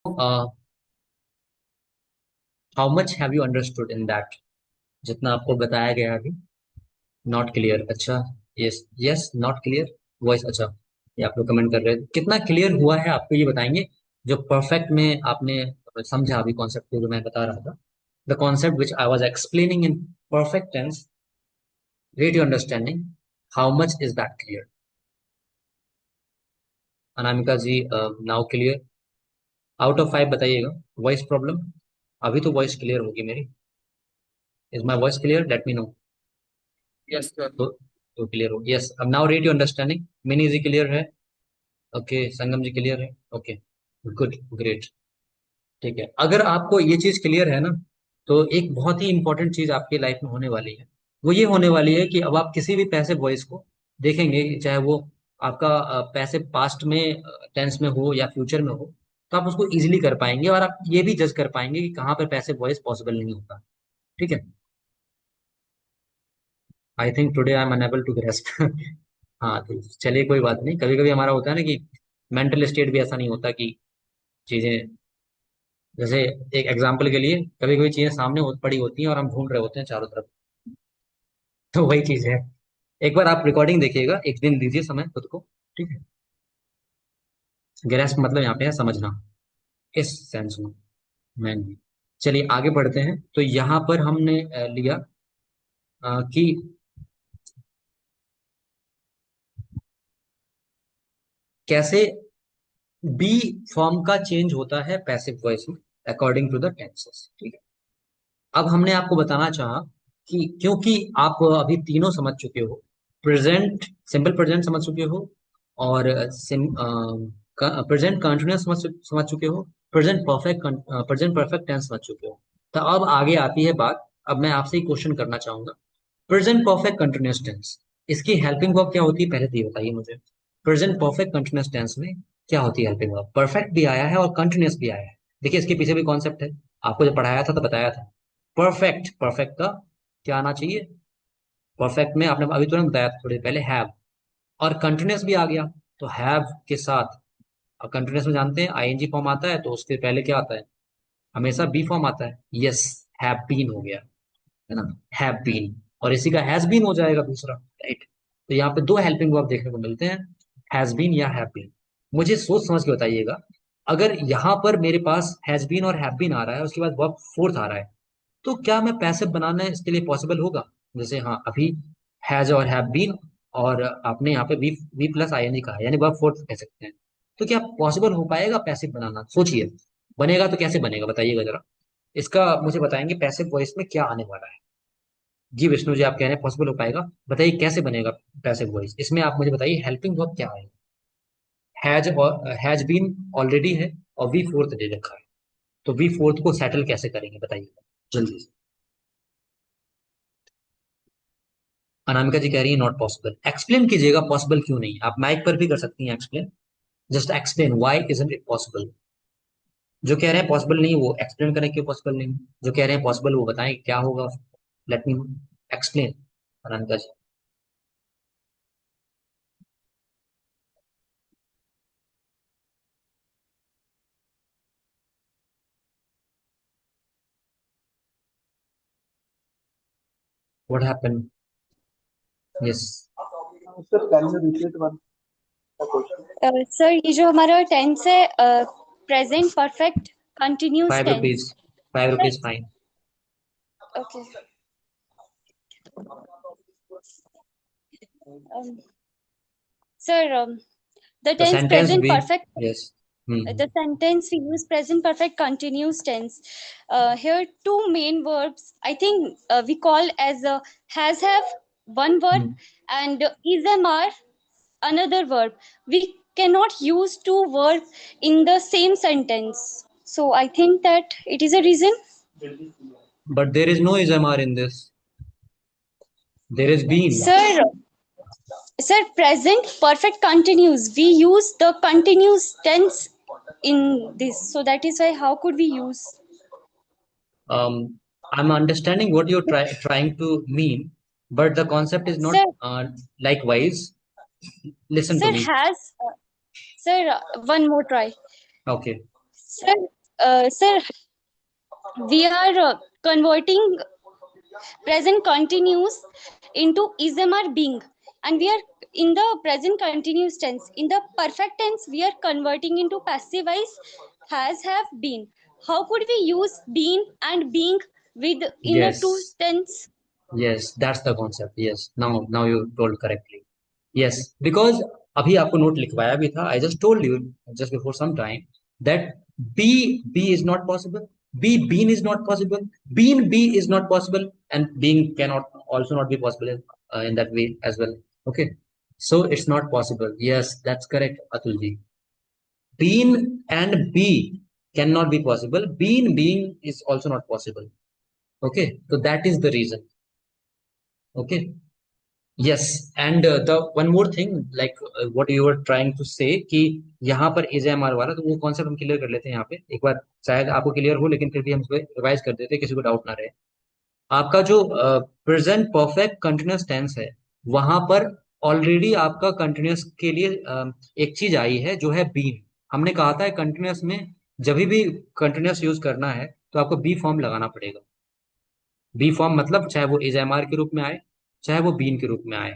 How much have you understood in that? जितना आपको बताया गया अभी। नॉट क्लियर, अच्छा। Yes yes, not clear voice, अच्छा। ये आप लोग कमेंट कर रहे हैं, कितना क्लियर हुआ है आपको ये बताएंगे। जो परफेक्ट में आपने समझा अभी कॉन्सेप्ट को, जो मैं बता रहा था, the concept which I was explaining in perfect tense, rate your understanding, how much is that clear? Anamika ji, now clear? Out of 5 बताइएगा। Voice problem? अभी तो वॉइस क्लियर होगी मेरी। Is my voice clear? Let me know. Yes sir. तो clear हो, yes. अब now rate your understanding. Mini ji clear है? Okay, Sangam ji clear है? Okay, good, great. ठीक है, अगर आपको ये चीज क्लियर है ना, तो एक बहुत ही इंपॉर्टेंट चीज आपकी लाइफ में होने वाली है। वो ये होने वाली है कि अब आप किसी भी पैसिव वॉइस को देखेंगे, चाहे वो आपका पैसिव पास्ट में टेंस में हो या फ्यूचर में हो, तो आप उसको इजीली कर पाएंगे, और आप ये भी जज कर पाएंगे कि कहाँ पर पैसिव वॉइस पॉसिबल नहीं होता। ठीक है। I think today I am unable to grasp. हाँ, तो चलिए, कोई बात नहीं। कभी कभी हमारा होता है ना कि मेंटल स्टेट भी ऐसा नहीं होता कि चीजें, जैसे एक एग्जाम्पल के लिए, कभी कभी चीजें सामने पड़ी होती हैं और हम ढूंढ रहे होते हैं चारों तरफ। तो वही चीज है। एक बार आप रिकॉर्डिंग देखिएगा, एक दिन दीजिए समय खुद को। ठीक है। ग्रेस्प मतलब यहाँ पे है समझना, इस सेंस में। मैं नहीं। चलिए आगे बढ़ते हैं। तो यहाँ पर हमने लिया कि कैसे बी फॉर्म का चेंज होता है पैसिव वॉइस में, अकॉर्डिंग टू द टेंसेस। ठीक है। अब हमने आपको बताना चाहा कि क्योंकि आप अभी तीनों समझ चुके हो, प्रेजेंट सिंपल प्रेजेंट समझ चुके हो, और प्रेजेंट कंटिन्यूअस समझ चुके हो, प्रेजेंट परफेक्ट टेंस समझ चुके हो। तो अब आगे आती है बात। अब मैं आपसे ही क्वेश्चन करना चाहूंगा, प्रेजेंट परफेक्ट कंटिन्यूअस टेंस, इसकी हेल्पिंग वर्ब क्या होती है, पहले तो ये बताइए मुझे। प्रेजेंट परफेक्ट कंटिन्यूअस टेंस में क्या होती है हेल्पिंग वर्ब? परफेक्ट भी आया है और कंटिन्यूअस भी आया है। देखिए, इसके पीछे भी कॉन्सेप्ट है, आपको जब पढ़ाया था तो बताया था। परफेक्ट, परफेक्ट का क्या आना चाहिए? परफेक्ट में आपने अभी तुरंत बताया था थोड़ी देर पहले, हैव। और कंटिन्यूअस भी आ गया, तो हैव के साथ, और कंटिन्यूअस में जानते हैं आईएनजी फॉर्म आता है, तो उसके पहले क्या आता है? हमेशा बी फॉर्म आता है। यस, हैव बीन हो गया, है ना? हैव बीन, और इसी का हैज बीन हो जाएगा दूसरा, राइट? तो यहाँ पे दो हेल्पिंग वर्ब देखने को मिलते हैं, हैज बीन या हैव बीन। मुझे सोच समझ के बताइएगा, अगर यहाँ पर मेरे पास हैज बीन और हैव बीन आ रहा है, उसके बाद वर्ब फोर्थ आ रहा है, तो क्या मैं पैसिव बनाना इसके लिए पॉसिबल होगा? जैसे हाँ, अभी हैज और हैव बीन, और आपने यहाँ पे वी वी प्लस आईएनजी कहा, यानी वर्ब फोर्थ कह सकते हैं। तो क्या पॉसिबल हो पाएगा पैसिव बनाना? सोचिए, बनेगा तो कैसे बनेगा बताइएगा जरा। इसका मुझे बताएंगे पैसिव वॉइस में क्या आने वाला है। जी विष्णु जी, आप कह रहे हैं पॉसिबल हो पाएगा, बताइए कैसे बनेगा पैसिव वॉइस। इसमें आप मुझे बताइए हेल्पिंग वर्ब क्या है। हैज और हैज बीन ऑलरेडी है, और वी फोर्थ दे रखा है, तो वी फोर्थ को सेटल कैसे करेंगे बताइए जल्दी से। अनामिका जी कह रही है नॉट पॉसिबल। एक्सप्लेन कीजिएगा पॉसिबल क्यों नहीं, आप माइक पर भी कर सकती हैं explain. Just explain why isn't it possible. जो कह रहे हैं पॉसिबल नहीं, वो एक्सप्लेन करें क्यों पॉसिबल नहीं। जो कह रहे हैं पॉसिबल, वो बताएं क्या होगा। Let me explain, Anamika ji. What happen? Yes. Sir can you repeat one question? Sir ये जो हमारा टेंस है, present perfect continuous 5 rupees, tense. 5 rupees fine. Okay sir, the तो tense सेंटेंस present भी, perfect, yes. Hmm. the sentence we use present perfect continuous tense. Here two main verbs I think we call as has have one verb hmm. and is am are another verb. We cannot use two verbs in the same sentence. So I think that it is a reason. But there is no is am are in this, there is been. Sir, sir, present perfect continuous. We use the continuous tense in this. So that is why how could we use? I'm understanding what you're trying to mean, but the concept is not Sir, likewise. Listen to sir me. has, sir, one more try. Okay. Sir, we are converting present continuous into is am are being, and we are in the present continuous tense. In the perfect tense, we are converting into passive voice has, have, been. How could we use been and being with in a two Yes, tense? yes, that's the concept. Yes, now you told correctly. Yes, because अभी आपको note लिखवाया भी था. I just told you just before some time that be is not possible, be been is not possible, being be is not possible, and being cannot also not be possible in that way as well. Okay, so it's not possible. Yes, that's correct, Atul ji. Being and be cannot be possible. Being is also not possible. Okay, so that is the reason. Okay. Yes, and the one more thing, like what you were trying to say कि यहाँ पर is am are वाला, तो वो concept हम clear कर लेते हैं यहाँ पे एक बार. शायद आपको क्लियर हो, लेकिन फिर भी हम इसको रिवाइज कर देते हैं, किसी को डाउट ना रहे. आपका जो प्रेजेंट परफेक्ट कंटिन्यूअस टेंस है, वहां पर ऑलरेडी आपका कंटिन्यूअस के लिए एक चीज आई है जो है बीन. हमने कहा था कंटिन्यूअस में जब भी कंटिन्यूअस यूज करना है तो आपको बी फॉर्म लगाना पड़ेगा. बी फॉर्म मतलब चाहे वो इज एम आर के रूप में आए, चाहे वो बीन के रूप में आए.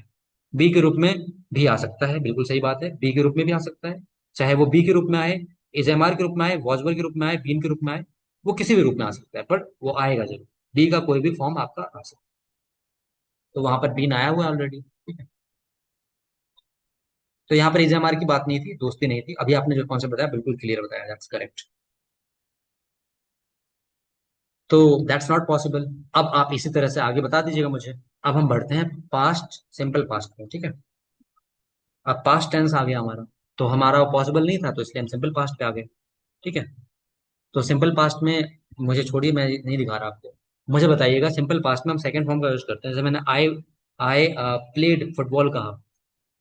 बी के रूप में भी आ सकता है, बिल्कुल सही बात है, बी के रूप में भी आ सकता है. चाहे वो बी के रूप में आए, इज एम आर के रूप में आए, वॉजवर के रूप में आए, बीन के रूप में आए, वो किसी भी रूप में आ सकता है, पर वो आएगा जरूर. बी का कोई भी फॉर्म आपका आ सकता है. तो वहां पर बीन आया हुआ है ऑलरेडी, ठीक है. तो यहाँ पर इज एम आर की बात नहीं थी, दोस्ती नहीं थी. अभी आपने जो कॉन्सेप्ट बताया बिल्कुल क्लियर बताया, दैट्स करेक्ट. तो दैट्स नॉट पॉसिबल. अब आप इसी तरह से आगे बता दीजिएगा मुझे. अब हम बढ़ते हैं पास्ट, सिंपल पास्ट में, ठीक है. अब पास्ट टेंस आ गया हमारा, तो हमारा पॉसिबल नहीं था, तो इसलिए हम सिंपल पास्ट पे आ गए, ठीक है. तो सिंपल पास्ट में मुझे छोड़िए, मैं नहीं दिखा रहा आपको. मुझे बताइएगा सिंपल पास्ट में हम सेकंड फॉर्म का यूज करते हैं. जैसे मैंने आई आई प्लेड फुटबॉल कहा,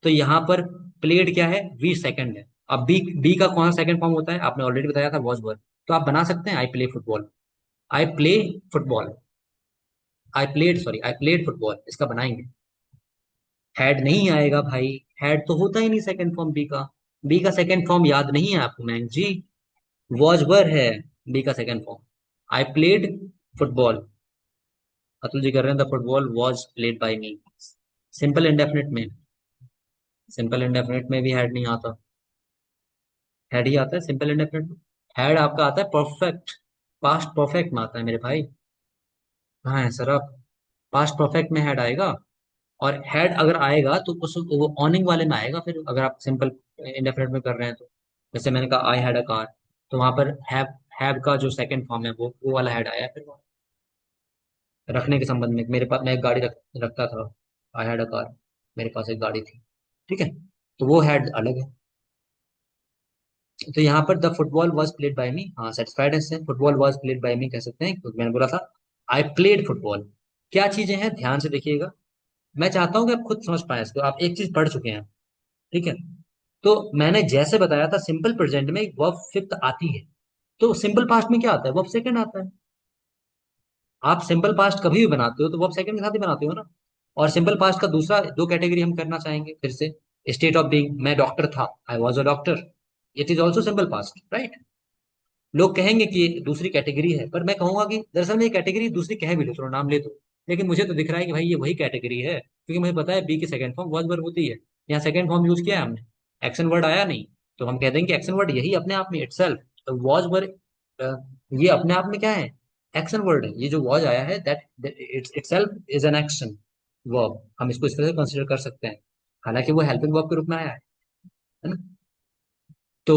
तो यहाँ पर प्लेड क्या है, वी सेकंड है. अब बी बी का कौन सा सेकंड फॉर्म होता है, आपने ऑलरेडी बताया था, वॉज वर. तो आप बना सकते हैं I play football. I play football, I played, sorry, I played football, इसका बनाएंगे. हैड नहीं आएगा भाई, हैड तो होता ही नहीं सेकंड फॉर्म बी का. बी का सेकंड फॉर्म याद नहीं है आपको मैम जी, वॉज वर है बी का second form. I played football, Atul ji कर रहे हैं the football was played by me. Simple indefinite में, सिंपल इंडेफिनिट में भी हैड नहीं आता, हैड ही आता है सिंपल इंडेफिनिट में. हैड आपका आता है परफेक्ट, पास्ट परफेक्ट में आता है मेरे भाई. हाँ है सर, आप पास्ट परफेक्ट में हैड आएगा. और हैड अगर आएगा तो उस वो ऑनिंग वाले में आएगा, फिर अगर आप सिंपल इंडेफिनिट में कर रहे हैं तो. जैसे मैंने कहा आई हैड अ कार, तो वहां पर हैव का जो सेकंड फॉर्म है वो वाला हैड आया फिर. रखने के संबंध में, मेरे पास, मैं एक गाड़ी रखता था, आई हैड अ कार, मेरे पास एक गाड़ी थी, ठीक है. तो वो हैड अलग है. तो यहाँ पर the football was played by me, हाँ सेटिस्फाइड है, football was played by me कह सकते हैं, क्योंकि मैंने बोला था आई प्लेड फुटबॉल. क्या चीजें हैं, ध्यान से देखिएगा. मैं चाहता हूँ कि आप खुद समझ पाए इसको, आप एक चीज पढ़ चुके हैं, ठीक है. तो मैंने जैसे बताया था सिंपल प्रेजेंट में वर्ब फिफ्थ आती है, तो सिंपल पास्ट में क्या आता है, वर्ब सेकंड आता है. आप सिंपल पास्ट कभी भी बनाते हो तो वर्ब सेकंड के साथ ही बनाते हो ना. और सिंपल पास्ट का दूसरा दो कैटेगरी हम करना चाहेंगे फिर से. स्टेट ऑफ बीइंग, मैं डॉक्टर था, I was a doctor, it is also simple past, right. लोग कहेंगे कि ये दूसरी कैटेगरी है, पर मैं कहूंगा कि दरअसल में ये कैटेगरी दूसरी कह भी लो, चलो नाम ले दो, लेकिन मुझे तो दिख रहा है कि भाई ये वही कैटेगरी है, क्योंकि मुझे पता है बी की सेकंड फॉर्म वॉज वर्ब होती है. यहाँ सेकंड फॉर्म यूज किया है हमने, एक्शन वर्ड आया नहीं, तो हम कह देंगे कि एक्शन वर्ड यही अपने आप में इटसेल्फ. तो वॉज वर्ब ये अपने आप में क्या है, एक्शन वर्ड है. ये जो वॉज आया है that itself is an action verb, हम इसको इस तरह से कंसिडर कर सकते हैं, हालांकि वो हेल्पिंग वर्ब के रूप में आया है ना. तो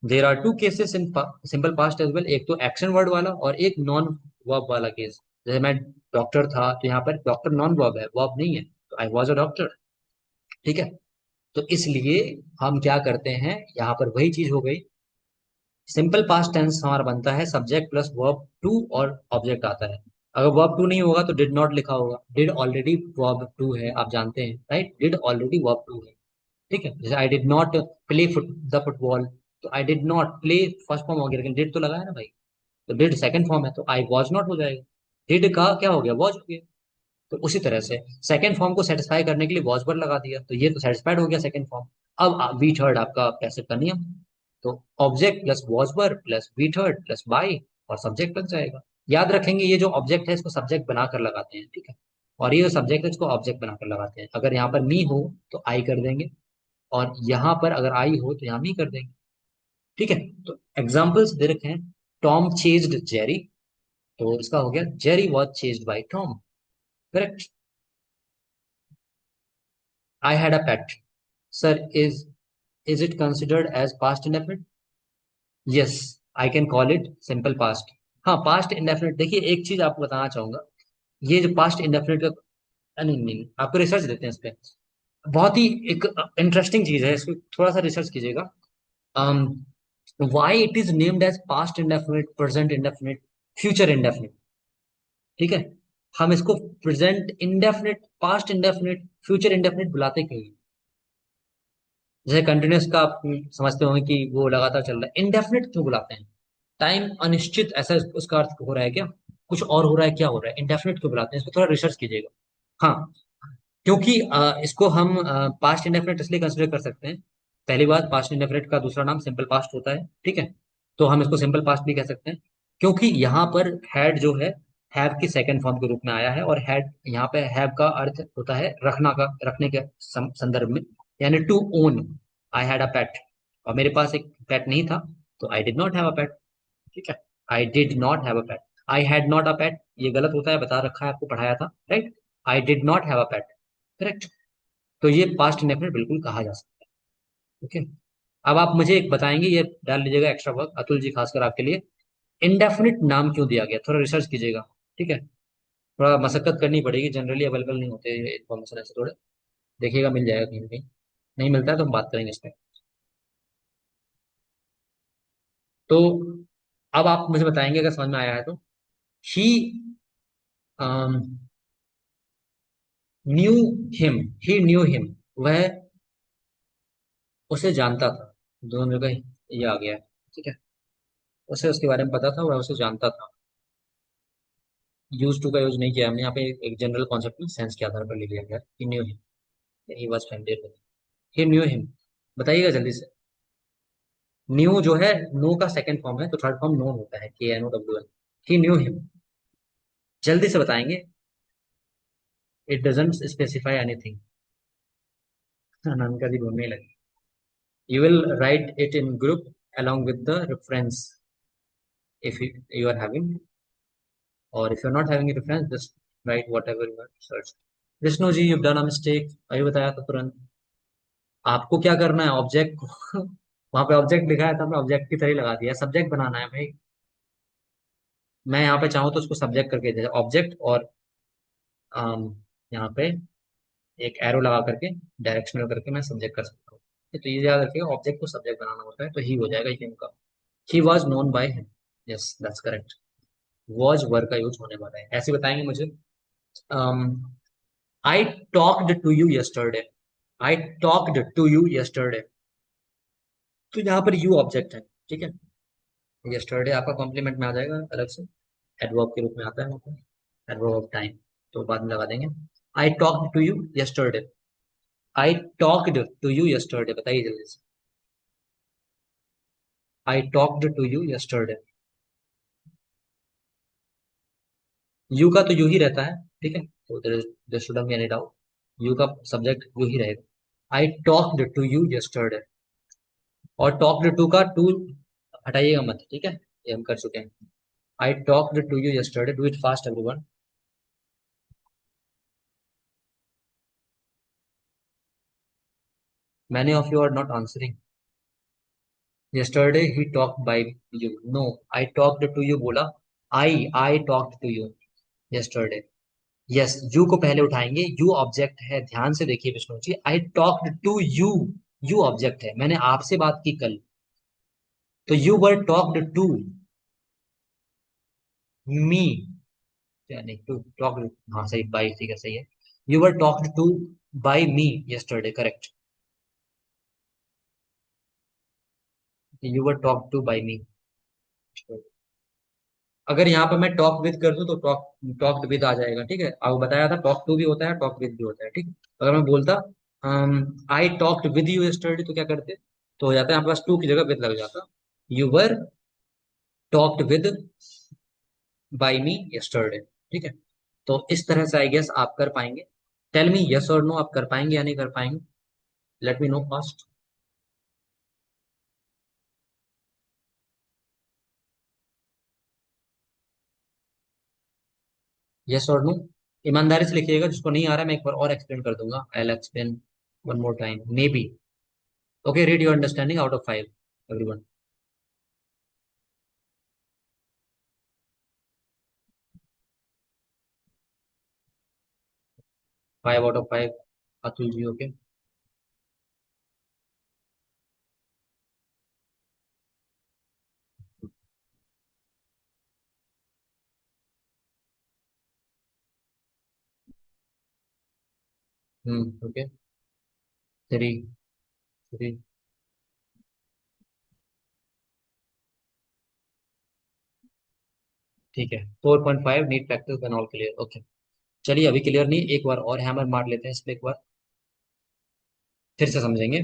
there are two cases in simple past as well, एक तो एक्शन वर्ड वाला और एक नॉन वर्ब वाला केस. जैसे मैं डॉक्टर था, तो यहाँ पर डॉक्टर नॉन वर्ब है, वर्ब नहीं है, तो आई वॉज अ डॉक्टर, ठीक है. तो इसलिए हम क्या करते हैं, यहाँ पर वही चीज हो गई. सिंपल पास्ट टेंस हमारा बनता है सब्जेक्ट प्लस वर्ब टू और ऑब्जेक्ट आता है. अगर वर्ब टू नहीं होगा तो डिड नॉट लिखा होगा, डिड ऑलरेडी वर्ब टू है, आप जानते हैं, right, did already verb two है, ठीक है. जैसे I did not play the football, तो I did not play first form हो गया, लेकिन डिड तो लगा है ना भाई, तो डिड सेकंड फॉर्म है, तो आई वॉज नॉट हो जाएगा. डिड का क्या हो गया, वॉज हो गया. तो उसी तरह से सेकंड फॉर्म को सेटिस्फाई करने के लिए वॉज पर लगा दिया, तो ये तो सेटिस्फाइड हो गया सेकंड फॉर्म. अब वी थर्ड आपका पैसिव का नियम, तो object plus was verb plus be third plus by और सब्जेक्ट बन जाएगा। याद रखेंगे ये जो ऑब्जेक्ट है इसको सब्जेक्ट बनाकर लगाते हैं, ठीक है। और ये जो सब्जेक्ट है इसको ऑब्जेक्ट बनाकर लगाते हैं। अगर यहाँ पर मी हो तो आई कर देंगे, और यहाँ पर अगर आई हो तो यहाँ मी कर देंगे, ठीक है। तो एग्जाम्पल्स दे रखे हैं, टॉम चेज्ड जेरी, तो इसका हो गया Jerry was chased by Tom, correct. I had a pet, sir is it considered as past indefinite? Yes, I can call it simple past. हाँ, पास्ट इंडेफिनिट, देखिए एक चीज आपको बताना चाहूंगा, ये जो पास्ट इंडेफिनिट का, नहीं, आपको रिसर्च देते हैं इस पे, बहुत ही एक इंटरेस्टिंग चीज है, इसको थोड़ा सा रिसर्च कीजिएगा। Why it is named as past indefinite, present indefinite, future indefinite, ठीक है। हम इसको present indefinite, past indefinite, future indefinite बुलाते क्यों हैं? जैसे कंटिन्यूस का आप समझते होंगे कि वो लगातार चल रहा है, इंडेफिनिट क्यों बुलाते हैं? टाइम अनिश्चित, ऐसा उसका अर्थ हो रहा है क्या? कुछ और हो रहा है, क्या हो रहा है? इंडेफिनिट क्यों बुलाते हैं? इसको थोड़ा रिसर्च कीजिएगा। हाँ, क्योंकि इसको हम पास्ट इंडेफिनिट इसलिए कंसिडर कर सकते हैं। पहली बात, पास्ट इंडेफिनिट का दूसरा नाम सिंपल पास्ट होता है, ठीक है। तो हम इसको सिंपल पास्ट भी कह सकते हैं, क्योंकि यहाँ पर हैड जो है हैव की सेकंड फॉर्म के रूप में आया है, और हैड यहाँ पे हैव का अर्थ होता है रखना का, रखने के संदर्भ में, यानी to own. I had a pet, और मेरे पास एक पेट नहीं था, तो I did not have a pet, ठीक है। I did not have a pet, I had not a pet, ये गलत होता है, बता रखा है आपको, पढ़ाया था, right. I did not have a pet, correct. तो ये पास्ट इंडेफिनिट बिल्कुल कहा जा सकता है, ओके। अब आप मुझे एक बताएंगे, ये डाल लीजिएगा एक्स्ट्रा वर्क, अतुल जी खासकर आपके लिए, इंडेफिनिट नाम क्यों दिया गया? थोड़ा रिसर्च कीजिएगा, ठीक है। थोड़ा मशक्कत करनी पड़ेगी, जनरली अवेलेबल नहीं होते इन्फॉर्मेशन ऐसे, थोड़े देखिएगा, मिल जाएगा कहीं ना कहीं, नहीं मिलता है तो हम बात करेंगे इस पर। तो अब आप मुझे बताएंगे अगर समझ में आया है तो, ही न्यू हिम, ही न्यू हिम, वह उसे जानता था, दोनों जगह ये आ गया है, ठीक है। उसे उसके बारे में पता था, वह उसे जानता था। यूज टू का यूज नहीं किया हमने यहाँ पे, एक जनरल कॉन्सेप्ट में सेंस के आधार पर ले लिया गया, he knew him, he was familiar with, he knew him. बताइएगा जल्दी से। न्यू जो है, नो का सेकंड फॉर्म है, तो थर्ड फॉर्म नोन होता है, KNOWN। ही न्यू हिम, जल्दी से बताएंगे। इट डजंट स्पेसिफाई एनीथिंग, अनका जी ढूंढने लगे। You will write it in group along with the reference, if you are having, or if you're not having a reference, just write whatever you have searched. Vishnu ji, you've done a mistake, अभी बताया था तुरंत। आपको क्या करना है, object को वहां पे ऑब्जेक्ट लिखा है, तो हमने ऑब्जेक्ट की तरह लगा दिया, सब्जेक्ट बनाना है भाई। मैं यहाँ पे चाहूँ तो उसको सब्जेक्ट करके दे ऑब्जेक्ट, और यहाँ पे एक एरो लगा करके डायरेक्शनल करके मैं सब्जेक्ट कर सकता हूँ। तो ये याद रखिएगा, ऑब्जेक्ट को सब्जेक्ट बनाना होता है, तो ही हो जाएगा ये का। He was known by him, yes that's correct. Was word का यूज होने वाला है, ऐसे बताएंगे मुझे। I talked to you yesterday, I talked to you yesterday, तो यहाँ पर यू ऑब्जेक्ट है, ठीक है। यस्टरडे आपका कॉम्प्लीमेंट में आ जाएगा अलग से, एडवर्ब के रूप में आता है वहाँ पर, एडवर्ब ऑफ टाइम, तो बाद में लगा देंगे। I talked to you yesterday, I talked to you yesterday, बताइए जल्दी से। I talked to you yesterday, U का तो यू ही रहता है, ठीक है, तो there shouldn't be any doubt, U का सब्जेक्ट यू ही रहेगा। I talked to you yesterday, और टॉक्ड टू का टू हटाइएगा मत, ठीक है, ये हम कर चुके हैं। I talked to you yesterday, do it fast everyone. Many of you are not answering. Yesterday he talked by you, no, I talked to you बोला, I talked to you yesterday, yes, you को पहले उठाएंगे, you object है, ध्यान से देखिए Vishnu ji, I talked to you, you object है, मैंने आपसे बात की कल, तो you were talked to me, नहीं टू टॉक्ड, हाँ सही, बाई, ठीक है, सही है। You were talked to by me yesterday, correct, you were talked to by me. अगर यहाँ पर मैं टॉक विद कर दूं तो टॉक्ड विद आ जाएगा, ठीक है। आपको बताया था टॉक टू भी होता है, टॉक विद भी होता है, ठीक है। अगर मैं बोलता I talked with you yesterday, तो क्या करते? तो हो जाता है आपके पास टू की जगह विद लग जाता। You were talked with by me yesterday. ठीक है, तो इस तरह से आई गेस आप कर पाएंगे। टेल मी यस और नो, आप कर पाएंगे या नहीं कर पाएंगे? Late me no fast. Yes और नो, ईमानदारी से लिखिएगा। जिसको नहीं आ रहा है मैं एक बार और एक्सप्लेन कर दूंगा। I will explain one more time maybe. Okay, read your understanding out of 5 everyone. 5 out of 5। Atul ji okay. Okay. 3 3। ठीक है, 4.5 need practice then all clear. Okay, चलिए अभी क्लियर नहीं, एक बार और हैमर मार लेते हैं इस पे एक बार, फिर से समझेंगे।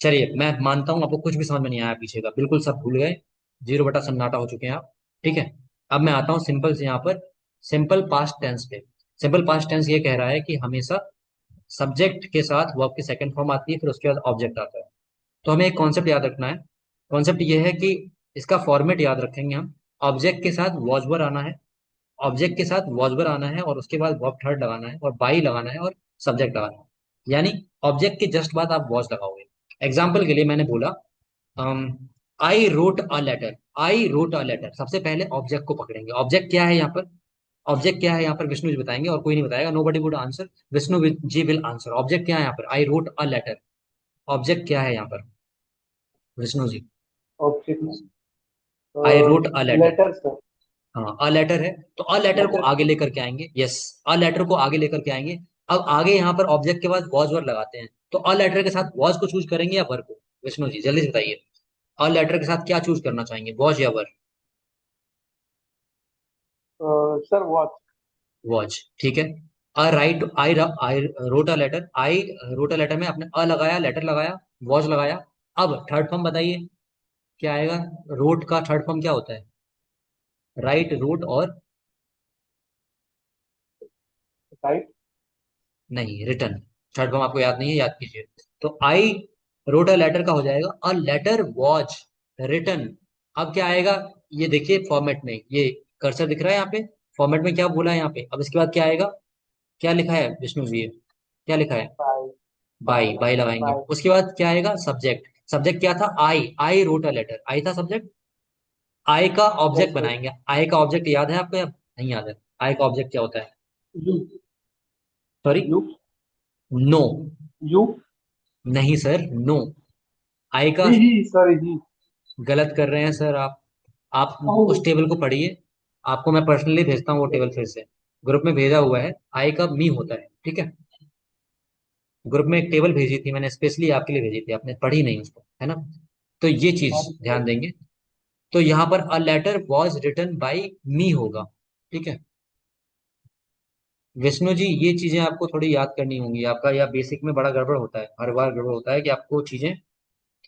चलिए मैं मानता हूँ आपको कुछ भी समझ में नहीं आया पीछे का, बिल्कुल सब भूल गए, जीरो बटा सन्नाटा हो चुके हैं आप। ठीक है, अब मैं आता हूँ सिंपल से यहाँ पर, सिंपल पास्ट टेंस पे। सिंपल पास्ट टेंस ये कह रहा है कि हमेशा सब्जेक्ट के साथ वर्ब की सेकंड फॉर्म आती है, फिर उसके बाद ऑब्जेक्ट आता है। तो हमें एक कॉन्सेप्ट याद रखना है। कॉन्सेप्ट ये है कि इसका फॉर्मेट याद रखेंगे हम। ऑब्जेक्ट के साथ वॉज वर आना है, ऑब्जेक्ट के साथ वॉज वर आना है, और उसके बाद वर्ब थर्ड लगाना है, और बाई लगाना है, और सब्जेक्ट लगाना है। यानी ऑब्जेक्ट के जस्ट बाद आप वॉज लगाओगे। एग्जाम्पल के लिए मैंने बोला I wrote a letter. I wrote a letter, सबसे पहले ऑब्जेक्ट को पकड़ेंगे। ऑब्जेक्ट क्या है यहाँ पर? ऑब्जेक्ट क्या है यहाँ पर विष्णु जी बताएंगे, और कोई नहीं बताएगा। Nobody would answer, Vishnu ji will answer. Object क्या है यहाँ पर? I wrote a letter. Object क्या है यहाँ पर Vishnu ji? Object I wrote a letter. Letter sir. हाँ, अ लेटर है, तो अ लेटर को लेटर आगे लेकर के आएंगे। यस, अ लेटर को आगे लेकर के आएंगे। अब आगे यहाँ पर ऑब्जेक्ट के बाद वॉज वर लगाते हैं, तो अ लेटर के साथ वॉज को चूज करेंगे या वर को? विष्णु जी जल्दी से बताइए, अ लेटर के साथ क्या चूज करना चाहेंगे, वॉज या वर? Sir watch. वॉच, ठीक है। I wrote a letter, I wrote a letter में आपने अ लगाया, लेटर लगाया, वॉज लगाया। अब थर्ड फॉर्म बताइए क्या आएगा? रोट का थर्ड फॉर्म क्या होता है? राइट, रोट और राइट। नहीं, रिटर्न। थर्ड फॉर्म आपको याद नहीं है, याद कीजिए। तो आई रोट अ लेटर का हो जाएगा अ लेटर वॉज रिटर्न। अब क्या आएगा? ये देखिए फॉर्मेट में, ये कर्सर दिख रहा है यहाँ पे, फॉर्मेट में क्या बोला है यहाँ पे। अब इसके बाद क्या आएगा? क्या लिखा है विष्णु जी, क्या लिखा है? बाय। बाई, बाई लगाएंगे। बाय। उसके बाद क्या आएगा? सब्जेक्ट। सब्जेक्ट क्या था? आई रोट अ लेटर, आई था सब्जेक्ट। आई का ऑब्जेक्ट यस सर। बनाएंगे। आई का ऑब्जेक्ट याद है आपको या नहीं याद है? आई का ऑब्जेक्ट क्या होता है? U. Sorry, U. No. U. नहीं सर, नो। आई का, ही सॉरी ही। गलत कर रहे हैं सर आप ओह। उस टेबल को पढ़िए। आपको मैं पर्सनली भेजता हूँ वो टेबल, फिर से ग्रुप में भेजा हुआ है। आई का मी होता है, ठीक है। ग्रुप में एक टेबल भेजी थी मैंने, स्पेशली आपके लिए भेजी थी, आपने पढ़ी नहीं उसको, है ना। तो ये चीज ध्यान देंगे। तो यहाँ पर a letter was written by me होगा, ठीक है। विष्णु जी ये चीजें आपको थोड़ी याद करनी होंगी, आपका या बेसिक में बड़ा गड़बड़ होता है, हर बार गड़बड़ होता है कि आपको चीजें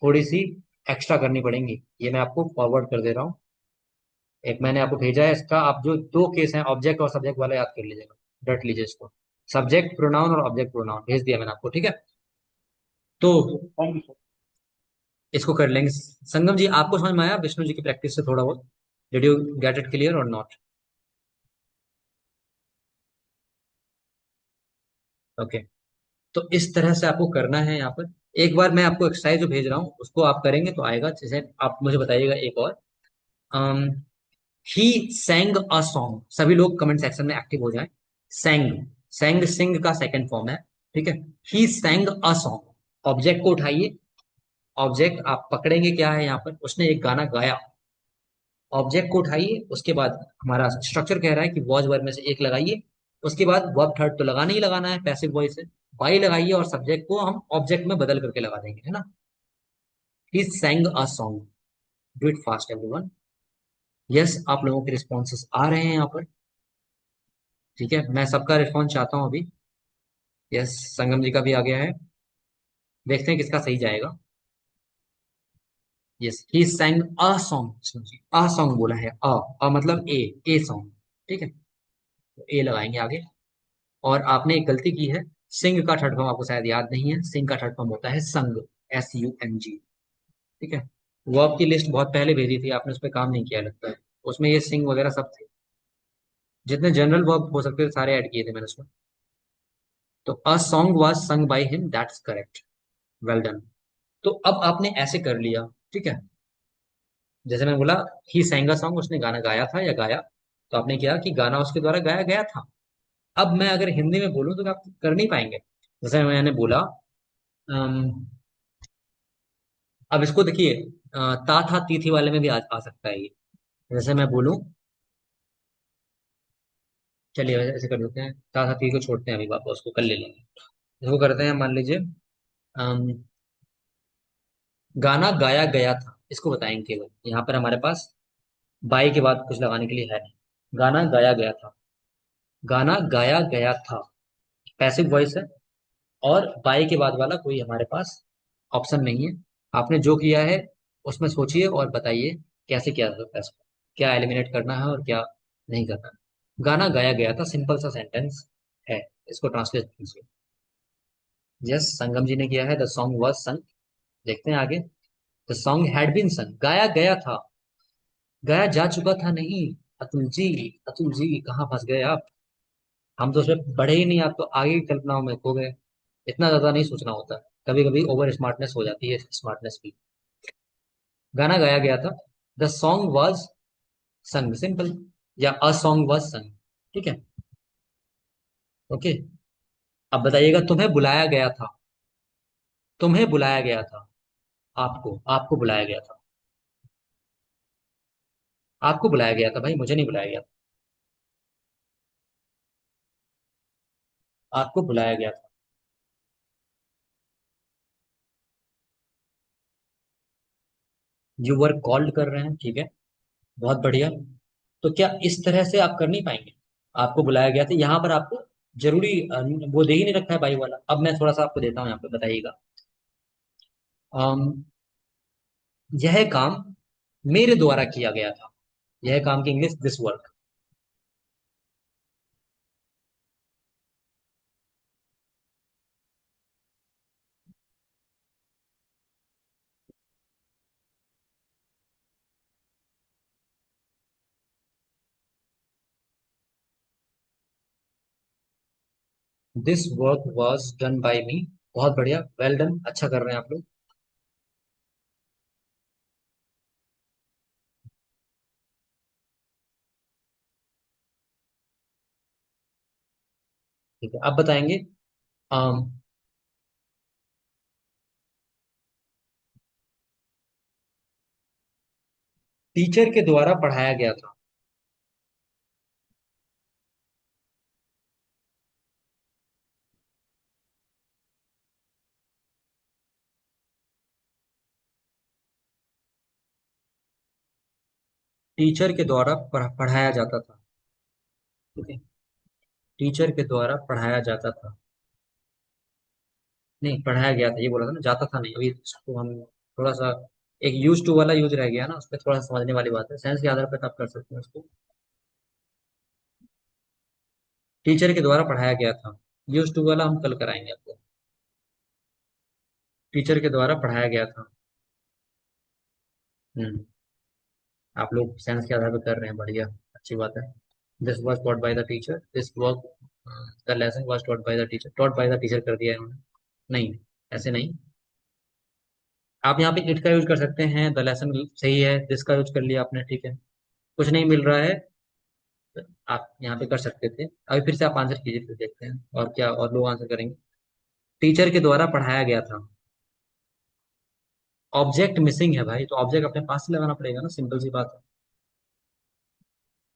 थोड़ी सी एक्स्ट्रा करनी पड़ेंगी। ये मैं आपको फॉरवर्ड कर दे रहा हूँ। एक मैंने आपको भेजा है इसका, आप जो दो केस हैं ऑब्जेक्ट और सब्जेक्ट वाला याद कर लीजिएगा, रट लीजिए इसको। सब्जेक्ट प्रोनाउन और ऑब्जेक्ट प्रोनाउन भेज दिया मैंने आपको, ठीक है। तो थैंक यू सर। इसको कर लेंगे। संगम जी आपको समझ में आया विष्णु जी की प्रैक्टिस से थोड़ा बहुत? Did you get it clear और नॉट? ओके, तो इस तरह से आपको करना है यहाँ पर। एक बार मैं आपको एक्सरसाइज जो भेज रहा हूँ उसको आप करेंगे तो आएगा। जैसे आप मुझे बताइएगा एक और, ही सैंग अ सॉन्ग। सभी लोग कमेंट सेक्शन में एक्टिव हो जाएं। सैंग, सैंग सिंग का सेकंड फॉर्म है, ठीक है। ही सैंग अ सॉन्ग। ऑब्जेक्ट को उठाइए, ऑब्जेक्ट आप पकड़ेंगे क्या है यहाँ पर, उसने एक गाना गाया। ऑब्जेक्ट को उठाइए, उसके बाद हमारा स्ट्रक्चर कह रहा है कि वॉज वर्ब में से एक लगाइए। उसके बाद वर्ब थर्ड तो लगाना ही लगाना है पैसिव वॉइस से, बाई लगाइए, और सब्जेक्ट को हम ऑब्जेक्ट में बदल करके लगा देंगे, है ना। He sang a song. Do it fast everyone. Yes, आप लोगों के रिस्पॉन्सेस आ रहे हैं यहाँ पर, ठीक है। मैं सबका रिस्पॉन्स चाहता हूँ अभी। यस, संगम जी का भी आ गया है। देखते हैं किसका सही जाएगा। Yes he sang a song, a song बोला है, अ मतलब ए सॉन्ग, ठीक है, तो ए लगाएंगे आगे। और आपने एक गलती की है, सिंग का थर्ड फॉर्म आपको शायद याद नहीं है, सिंग का थर्ड फॉर्म होता है संग, SUNG, ठीक है। वर्ब की लिस्ट बहुत पहले भेजी थी आपने, उस पर काम नहीं किया लगता है, उसमें ये सिंग वगैरह सब थे, जितने जनरल वर्ब हो सकते थे सारे ऐड किए थे मैंने उसमें। तो a song was sung by him, that's correct, well done. तो अब आपने ऐसे कर लिया, ठीक है, जैसे मैंने बोला ही sang अ सॉन्ग, उसने गाना गाया था या गाया, तो आपने किया कि गाना उसके द्वारा गाया गया था। अब मैं अगर हिंदी में बोलूं तो आप कर नहीं पाएंगे। जैसे मैंने बोला, अम, अब इसको देखिए, ता था ती थी वाले में भी आ सकता है ये। जैसे मैं बोलूं, चलिए ऐसे कर देते हैं, ता था ती को छोड़ते हैं, अभी वापस उसको कल ले लेंगे। इसको करते हैं, मान लीजिए अम, गाना गाया गया था, इसको बताएंगे केवल, यहाँ पर हमारे पास बाई के बाद कुछ लगाने के लिए है नहीं। गाना गाया गया था, गाना गाया गया था, पैसिव वॉइस है, और बाई के बाद वाला कोई हमारे पास ऑप्शन नहीं है। आपने जो किया है उसमें सोचिए और बताइए कैसे किया जा सकता है इसको, क्या एलिमिनेट करना है और क्या नहीं करना है। गाना गाया गया था, सिंपल सा सेंटेंस है, इसको ट्रांसलेट कीजिए। यस, संगम जी ने किया है, द सॉन्ग वॉज सं। देखते हैं आगे, द सॉन्ग हैड बीन सं, गाया गया था, गाया जा चुका था नहीं। अतुल जी, अतुल जी कहाँ फंस गए आप, हम तो उसमें बढ़े ही नहीं, आप तो आगे की कल्पनाओं में खो गए। इतना ज्यादा नहीं सोचना होता, कभी कभी ओवर स्मार्टनेस हो जाती है, स्मार्टनेस भी। गाना गाया गया था, द सॉन्ग वॉज संग, सिंपल, या अ सॉन्ग वॉज संग, ठीक है, ओके। अब बताइएगा, तुम्हें बुलाया गया था, तुम्हें बुलाया गया था, आपको आपको बुलाया गया था, आपको बुलाया गया था भाई, मुझे नहीं बुलाया गया था, आपको बुलाया गया था। यू वर कॉल्ड कर रहे हैं, ठीक है, बहुत बढ़िया। तो क्या इस तरह से आप कर नहीं पाएंगे, आपको बुलाया गया था, यहाँ पर आपको जरूरी वो दे ही नहीं रखा है भाई वाला। अब मैं थोड़ा सा आपको देता हूँ यहाँ पे, बताइएगा। अम, यह काम मेरे द्वारा किया गया था, यह काम की English this work. This work was done by me, बहुत बढ़िया, वेल डन, अच्छा कर रहे हैं आप लोग। ठीक है, अब बताएंगे, टीचर के द्वारा पढ़ाया गया था, टीचर के द्वारा पढ़ाया जाता था, ठीक है, टीचर के द्वारा पढ़ाया जाता था, नहीं पढ़ाया गया था ये बोला था ना, जाता था नहीं, अभी इसको हम थोड़ा सा, एक यूज टू वाला यूज रह गया ना, उस पर थोड़ा सा समझने वाली बात है, सेंस के आधार पर आप कर सकते हैं उसको। टीचर के द्वारा पढ़ाया गया था, यूज टू वाला हम कल कराएंगे आपको। टीचर के द्वारा पढ़ाया गया था। हम्म, आप लोग सेंस के आधार पर कर रहे हैं, बढ़िया, अच्छी बात है। This was taught by the teacher, this work, the lesson was taught by the teacher, taught by the teacher कर दिया है इन्होंने, नहीं, ऐसे नहीं। आप यहाँ पे इट का यूज कर सकते हैं, द लेसन सही है, दिस का यूज कर लिया आपने, ठीक है, कुछ नहीं मिल रहा है, तो आप यहाँ पे कर सकते थे। अभी फिर से आप आंसर कीजिए, फिर देखते हैं और क्या और लोग आंसर करेंगे। टीचर के द्वारा पढ़ाया गया था, ऑब्जेक्ट मिसिंग है भाई, तो ऑब्जेक्ट अपने पास से लगाना पड़ेगा ना, सिंपल सी बात है।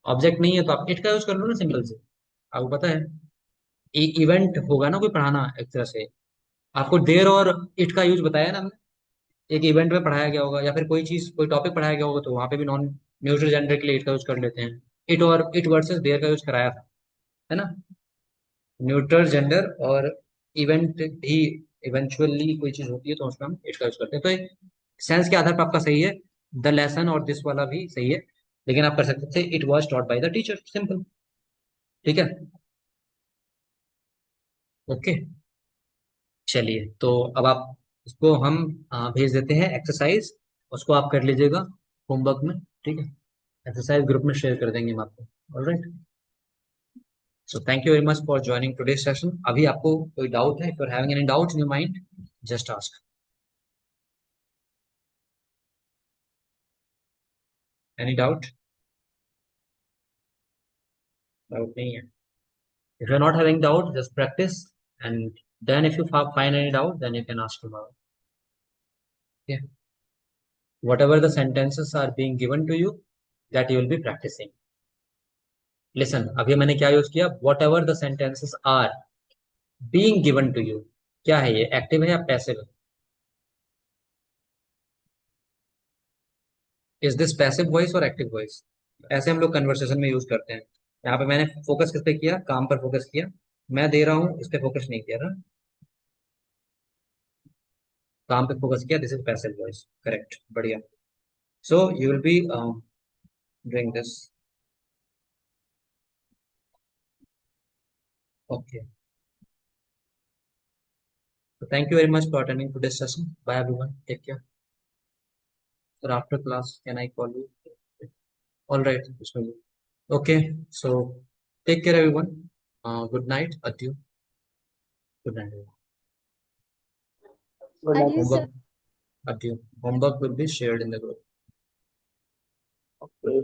ऑब्जेक्ट नहीं है तो आप इट का यूज कर लो ना, सिंपल से, आपको पता है, इवेंट होगा ना कोई पढ़ाना एक तरह से, आपको देर और इट का यूज बताया ना हमने, एक इवेंट में पढ़ाया गया होगा या फिर कोई चीज कोई टॉपिक पढ़ाया गया होगा, तो वहां पे भी नॉन न्यूट्रल जेंडर के लिए इट का यूज कर लेते हैं। इट और इट वर्सेस देयर का यूज कराया था, है ना। न्यूट्रल जेंडर और इवेंट भी इवेंचुअली कोई चीज होती है तो उसमें हम इट का यूज करते हैं। तो सेंस के आधार पर आपका सही है, द लेसन और दिस वाला भी सही है, लेकिन आप कर सकते थे it was taught by the teacher, simple. ठीक है, ओके। चलिए, तो अब आप इसको हम भेज देते हैं एक्सरसाइज, उसको आप कर लीजिएगा होमवर्क में। ठीक है, एक्सरसाइज ग्रुप में शेयर कर देंगे हम आपको। Alright, so thank you very much for joining today session. अभी आपको कोई डाउट है, if you are having any doubt in your mind, just ask. Any doubt? Doubt नहीं है? If you're not having doubt, just practice, and then if you find any doubt, then you can ask tomorrow. Yeah. Whatever the sentences are being given to you, that you will be practicing. Listen, अभी मैंने क्या use किया? Whatever the sentences are being given to you, क्या है ये? Active है या passive है? इज दिस पैसिव वॉइस और एक्टिव वॉइस? ऐसे हम लोग कन्वर्सेशन में यूज करते हैं। यहाँ पे मैंने फोकस किस पे किया? काम पर फोकस किया। मैं दे रहा हूँ, इस पे फोकस नहीं किया ना, काम पे फोकस किया। This is passive voice, correct, बढ़िया। So you will be doing this. Okay. So thank you very much for attending today's session. Bye everyone. Take care. So after class, can I call you? All right. Vishnu. Okay. So take care everyone. Good night. Adieu. Good night everyone. Good night. Adieu, sir. Homework. Adieu. Homework will be shared in the group. Okay.